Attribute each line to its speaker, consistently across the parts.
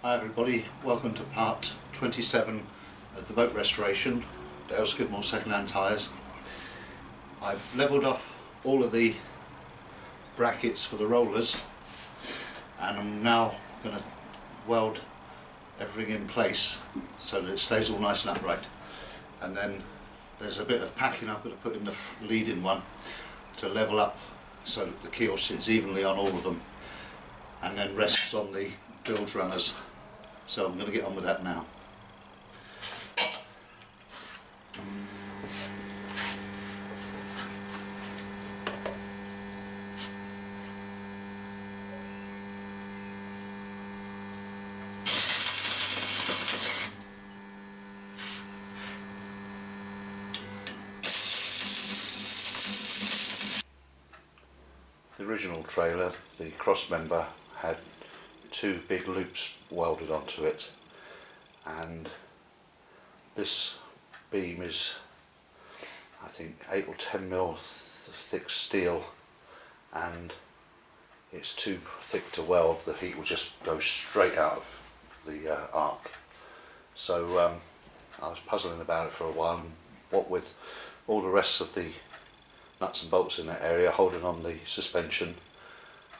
Speaker 1: Hi everybody, welcome to part 27 of the boat restoration, Dale Skidmore second-hand tyres. I've levelled off all of the brackets for the rollers and I'm now going to weld everything in place so that it stays all nice and upright. And then there's a bit of packing I've got to put in the leading one to level up so that the keel sits evenly on all of them and then rests on the bilge runners. So I'm going to get on with that now. The original trailer, the cross member, had two big loops welded onto it, and this beam is I think 8 or 10 mil thick steel, and it's too thick to weld. The heat will just go straight out of the arc. So I was puzzling about it for a while, and what with all the rest of the nuts and bolts in that area holding on the suspension,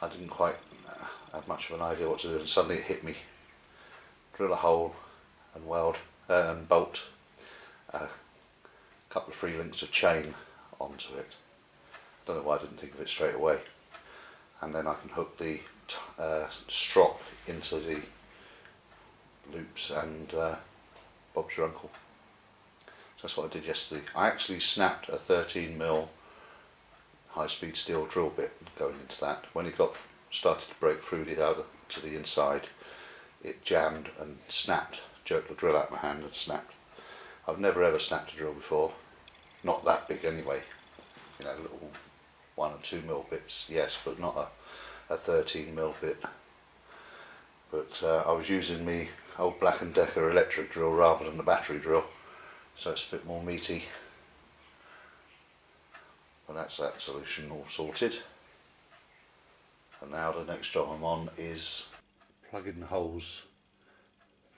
Speaker 1: I didn't quite have much of an idea what to do, and suddenly it hit me. Drill a hole and weld and bolt a couple of 3 links of chain onto it. I don't know why I didn't think of it straight away. And then I can hook the strop into the loops and Bob's your uncle. So that's what I did yesterday. I actually snapped a 13mm high-speed steel drill bit going into that. When it started to break through the outer to the inside, it jammed and snapped, jerked the drill out of my hand and snapped. I've never ever snapped a drill before, not that big anyway, you know, little 1 or 2 mil bits, yes, but not a 13mm bit. But I was using my old Black & Decker electric drill rather than the battery drill, so it's a bit more meaty. Well, that's that solution all sorted. And now the next job I'm on is plugging the holes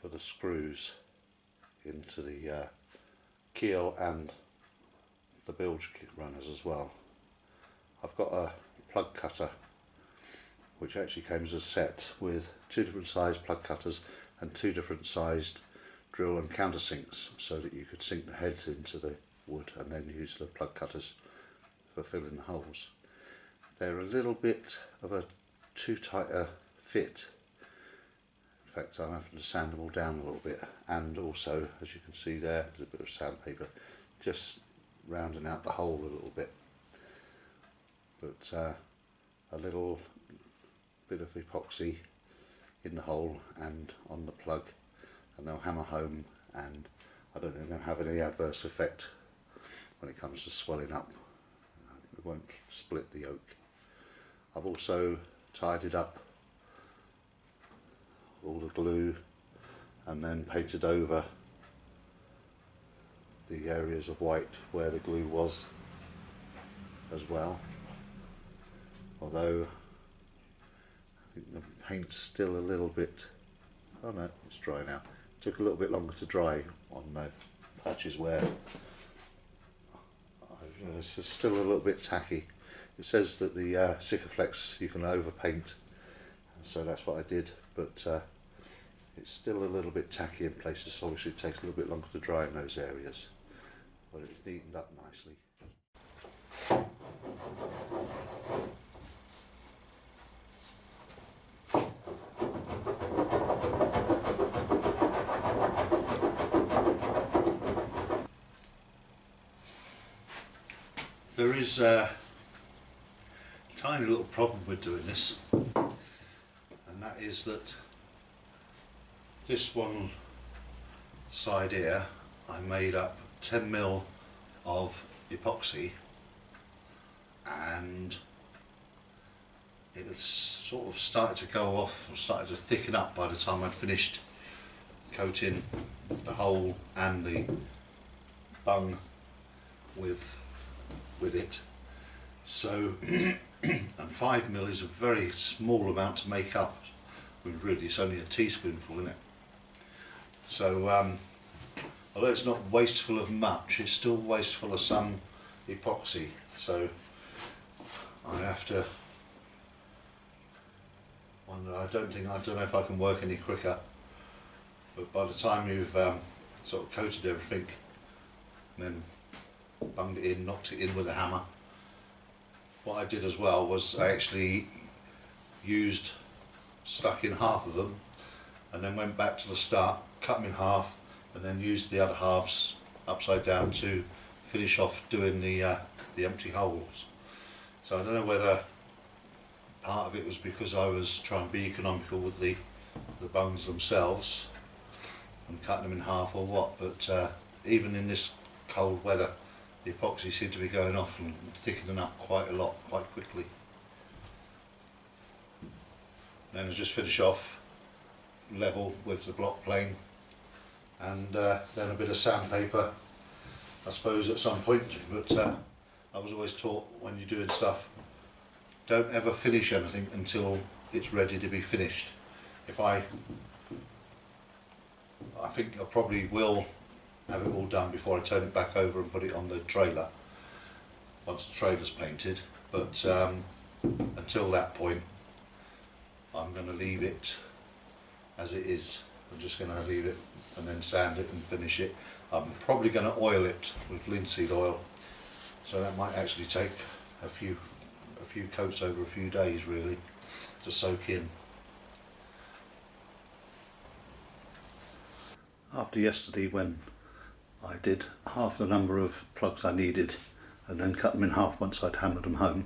Speaker 1: for the screws into the keel and the bilge runners as well. I've got a plug cutter which actually came as a set with 2 different sized plug cutters and 2 different sized drill and countersinks, so that you could sink the heads into the wood and then use the plug cutters for filling the holes. They're a little bit of a too tight a fit. In fact, I'm having to sand them all down a little bit, and also, as you can see there's a bit of sandpaper just rounding out the hole a little bit. But a little bit of epoxy in the hole and on the plug, and they'll hammer home, and I don't think they'll have any adverse effect when it comes to swelling up. It won't split the yoke. I've also tidied up all the glue and then painted over the areas of white where the glue was as well, although I think the paint's still a little bit, oh no, it's dry now. It took a little bit longer to dry on the patches where it's just still a little bit tacky. It says that the Sikaflex you can overpaint, so that's what I did, but it's still a little bit tacky in places, so obviously it takes a little bit longer to dry in those areas, but it's neatened up nicely. There is a tiny little problem with doing this, and that is that this one side here I made up 10mm of epoxy, and it sort of started to go off, started to thicken up by the time I'd finished coating the hole and the bung with it. So and 5mm is a very small amount to make up really it's only a teaspoonful in it. So although it's not wasteful of much, it's still wasteful of some epoxy. So I have to wonder, I don't know if I can work any quicker, but by the time you've sort of coated everything and then bunged it in, knocked it in with a hammer, what I did as well was I actually stuck in half of them and then went back to the start, cut them in half, and then used the other halves upside down to finish off doing the empty holes. So I don't know whether part of it was because I was trying to be economical with the bungs themselves and cutting them in half or what, but even in this cold weather the epoxy seemed to be going off and thickening up quite a lot, quite quickly. Then I just finish off level with the block plane, and then a bit of sandpaper I suppose at some point, but I was always taught when you're doing stuff, don't ever finish anything until it's ready to be finished. I think I probably will have it all done before I turn it back over and put it on the trailer once the trailer's painted, but until that point I'm going to leave it as it is. I'm just going to leave it and then sand it and finish it. I'm probably going to oil it with linseed oil, so that might actually take a few coats over a few days really to soak in. After yesterday, when I did half the number of plugs I needed and then cut them in half once I'd hammered them home,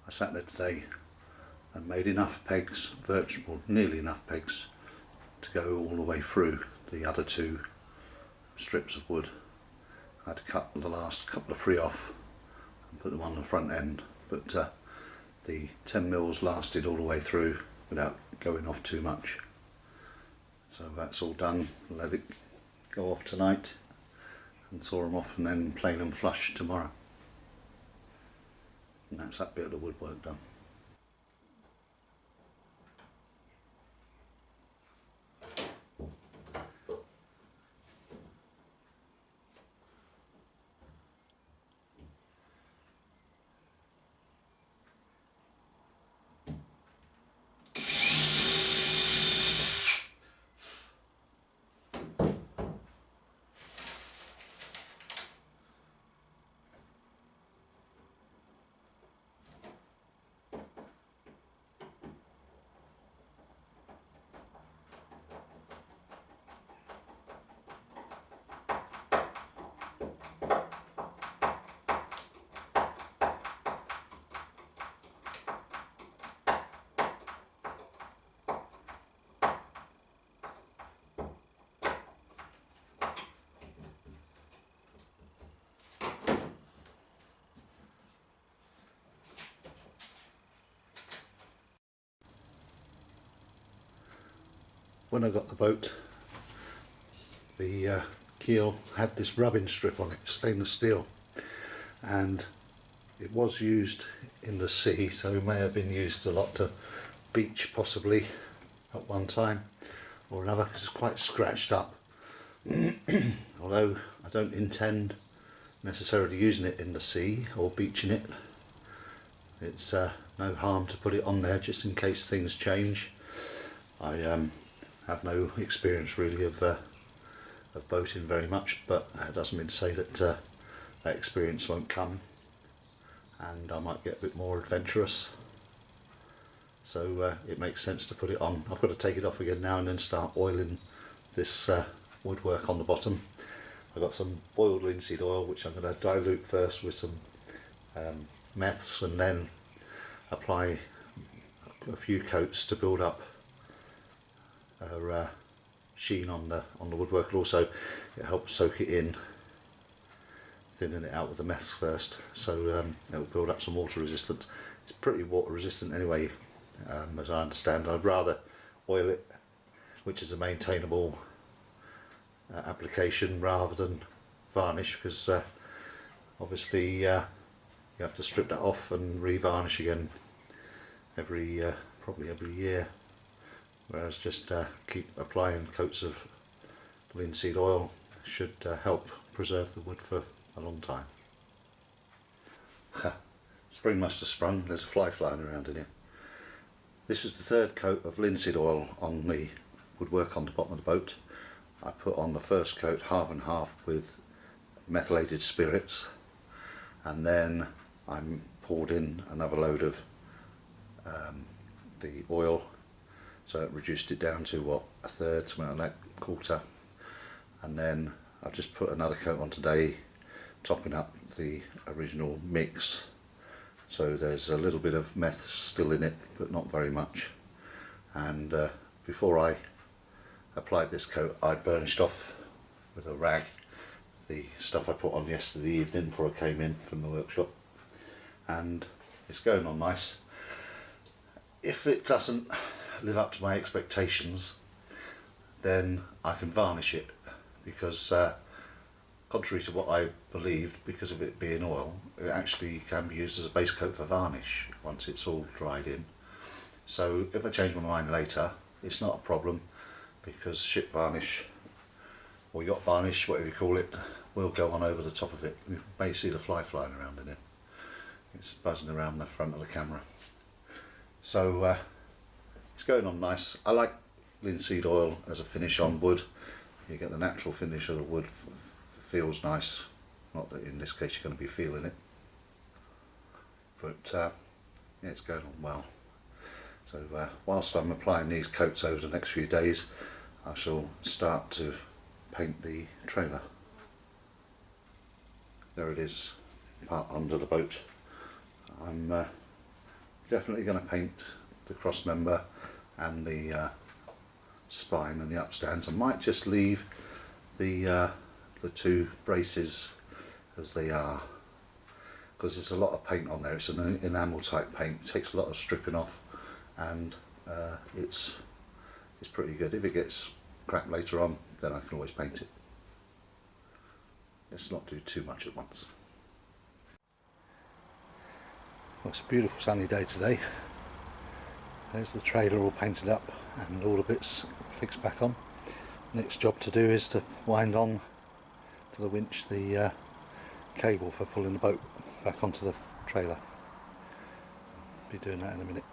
Speaker 1: I sat there today and made enough pegs, nearly enough pegs, to go all the way through the other two strips of wood. I had to cut the last couple of three off and put them on the front end, but the 10 mils lasted all the way through without going off too much. So that's all done. Let it go off tonight and saw them off and then plane them flush tomorrow. And that's that bit of the woodwork done. When I got the boat, the keel had this rubbing strip on it, stainless steel, and it was used in the sea, so it may have been used a lot to beach possibly at one time or another, because it's quite scratched up. Although I don't intend necessarily using it in the sea or beaching it, it's no harm to put it on there just in case things change. I have no experience really of boating very much, but that doesn't mean to say that that experience won't come and I might get a bit more adventurous. So it makes sense to put it on. I've got to take it off again now and then start oiling this woodwork on the bottom. I've got some boiled linseed oil which I'm going to dilute first with some meths and then apply a few coats to build up a sheen on the woodwork. Also it helps soak it in, thinning it out with the meths first, so it will build up some water resistance. It's pretty water resistant anyway, as I understand. I'd rather oil it, which is a maintainable application, rather than varnish, because obviously you have to strip that off and re-varnish again probably every year. whereas just keep applying coats of linseed oil should help preserve the wood for a long time. Spring must have sprung, there's a fly flying around in here. This is the third coat of linseed oil on the woodwork on the bottom of the boat. I put on the first coat half and half with methylated spirits, and then I poured in another load of the oil, so it reduced it down to what, a third, something like that, quarter, and then I've just put another coat on today, topping up the original mix. So there's a little bit of meth still in it, but not very much. And before I applied this coat, I burnished off with a rag the stuff I put on yesterday evening before I came in from the workshop, and it's going on nice. If it doesn't live up to my expectations, then I can varnish it, because contrary to what I believed, because of it being oil, it actually can be used as a base coat for varnish once it's all dried in. So if I change my mind later, it's not a problem, because ship varnish or yacht varnish, whatever you call it, will go on over the top of it. You may see the fly flying around in it. It's buzzing around the front of the camera. So it's going on nice. I like linseed oil as a finish on wood. You get the natural finish of the wood, feels nice. Not that in this case you're going to be feeling it, but yeah, it's going on well. So whilst I'm applying these coats over the next few days, I shall start to paint the trailer. There it is, part under the boat. I'm definitely going to paint the cross member and the spine and the upstands. I might just leave the two braces as they are, because there's a lot of paint on there. It's an enamel type paint, it takes a lot of stripping off, and it's pretty good. If it gets crap later on, then I can always paint it. Let's not do too much at once. Well, it's a beautiful sunny day today. There's the trailer all painted up and all the bits fixed back on. Next job to do is to wind on to the winch the cable for pulling the boat back onto the trailer. I'll be doing that in a minute.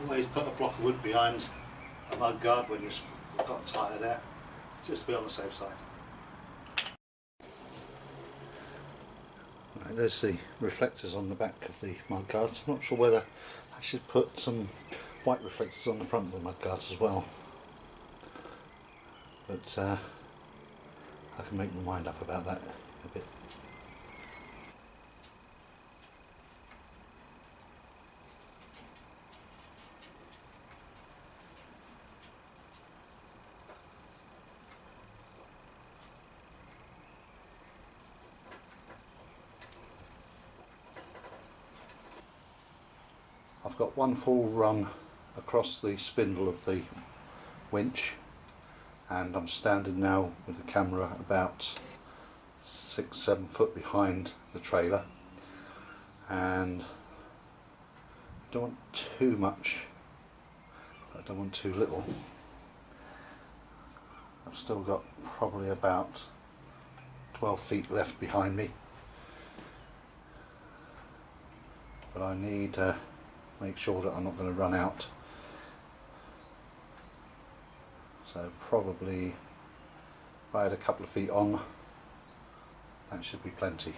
Speaker 1: Always put a block of wood behind a mud guard when you've got a tyre there, just to be on the safe side. Right, there's the reflectors on the back of the mud guards. I'm not sure whether I should put some white reflectors on the front of the mud guards as well, but I can make my mind up about that a bit. I've got one full run across the spindle of the winch, and I'm standing now with the camera about 6-7 foot behind the trailer, and I don't want too much, I don't want too little. I've still got probably about 12 feet left behind me, but I need make sure that I'm not going to run out. So probably if I had a couple of feet on, that should be plenty.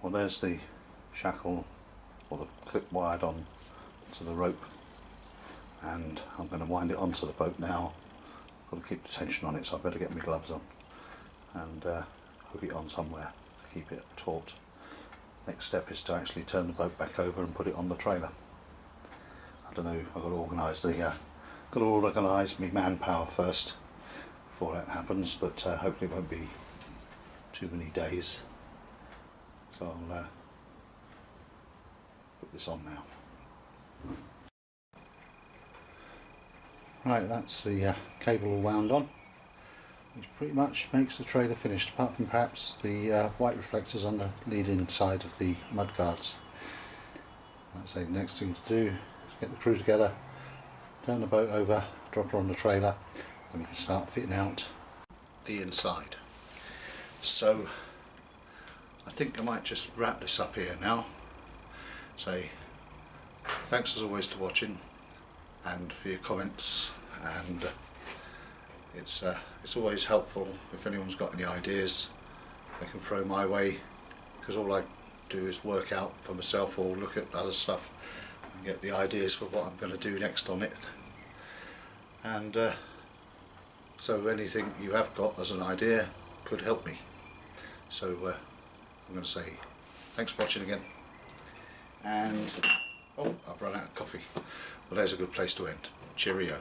Speaker 1: Well, there's the shackle or the clip wired on to the rope, and I'm going to wind it onto the boat now. Got to keep the tension on it, so I better get my gloves on and hook it on somewhere to keep it taut. Next step is to actually turn the boat back over and put it on the trailer. I don't know, I've got to organise my manpower first before that happens, but hopefully it won't be too many days. So I'll put this on now. Right, that's the cable all wound on, which pretty much makes the trailer finished, apart from perhaps the white reflectors on the lead-in side of the mud guards. Like I say, the next thing to do is get the crew together, turn the boat over, drop her on the trailer, and we can start fitting out the inside. So I think I might just wrap this up here now. Say thanks as always to watching and for your comments, and it's always helpful if anyone's got any ideas they can throw my way, because all I do is work out for myself or look at other stuff and get the ideas for what I'm going to do next on it. And so anything you have got as an idea could help me. So I'm going to say thanks for watching again, and oh, I've run out of coffee. Well, there's a good place to end. Cheerio.